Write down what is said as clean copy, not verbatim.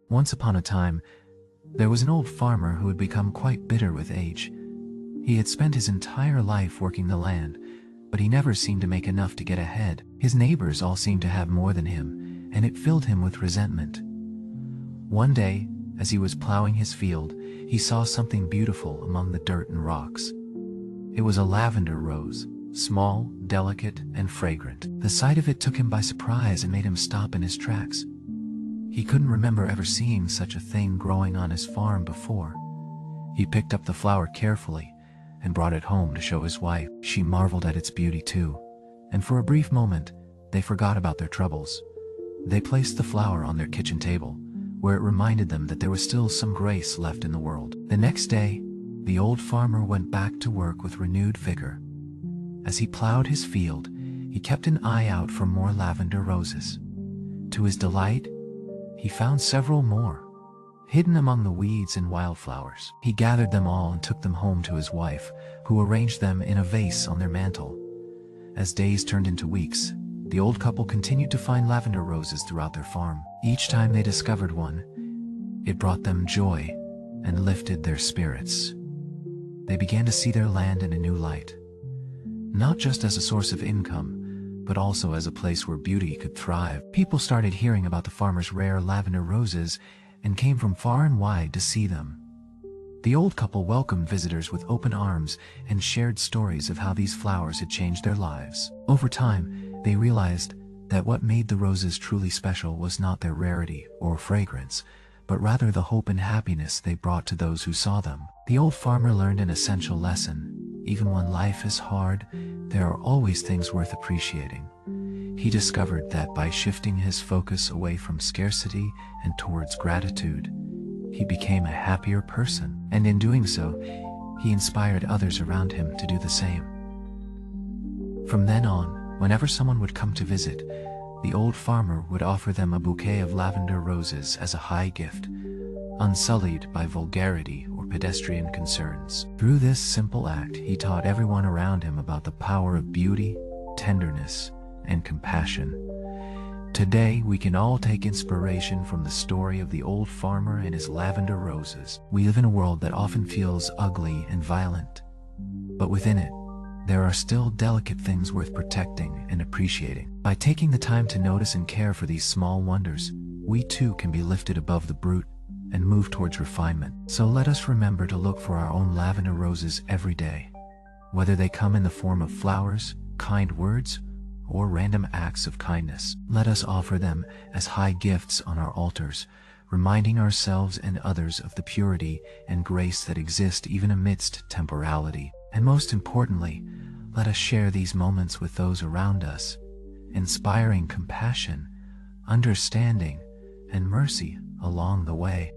Once upon a time, there was an old farmer who had become quite bitter with age. He had spent his entire life working the land, but he never seemed to make enough to get ahead. His neighbors all seemed to have more than him, and it filled him with resentment. One day, as he was plowing his field, he saw something beautiful among the dirt and rocks. It was a lavender rose, small, delicate, and fragrant. The sight of it took him by surprise and made him stop in his tracks. He couldn't remember ever seeing such a thing growing on his farm before. He picked up the flower carefully and brought it home to show his wife. She marveled at its beauty too, and for a brief moment, they forgot about their troubles. They placed the flower on their kitchen table, where it reminded them that there was still some grace left in the world. The next day, the old farmer went back to work with renewed vigor. As he plowed his field, he kept an eye out for more lavender roses. To his delight, he found several more, hidden among the weeds and wildflowers. He gathered them all and took them home to his wife, who arranged them in a vase on their mantle. As days turned into weeks, the old couple continued to find lavender roses throughout their farm. Each time they discovered one, it brought them joy and lifted their spirits. They began to see their land in a new light, not just as a source of income, but also as a place where beauty could thrive. People started hearing about the farmer's rare lavender roses and came from far and wide to see them. The old couple welcomed visitors with open arms and shared stories of how these flowers had changed their lives. Over time, they realized that what made the roses truly special was not their rarity or fragrance, but rather the hope and happiness they brought to those who saw them. The old farmer learned an essential lesson. Even when life is hard, there are always things worth appreciating. He discovered that by shifting his focus away from scarcity and towards gratitude, he became a happier person. And in doing so, he inspired others around him to do the same. From then on, whenever someone would come to visit, the old farmer would offer them a bouquet of lavender roses as a high gift, unsullied by vulgarity or pedestrian concerns. Through this simple act, he taught everyone around him about the power of beauty, tenderness, and compassion. Today, we can all take inspiration from the story of the old farmer and his lavender roses. We live in a world that often feels ugly and violent, but within it, there are still delicate things worth protecting and appreciating. By taking the time to notice and care for these small wonders, we too can be lifted above the brute and move towards refinement. So let us remember to look for our own lavender roses every day, whether they come in the form of flowers, kind words, or random acts of kindness. Let us offer them as high gifts on our altars, reminding ourselves and others of the purity and grace that exist even amidst temporality. And most importantly, let us share these moments with those around us, inspiring compassion, understanding, and mercy along the way.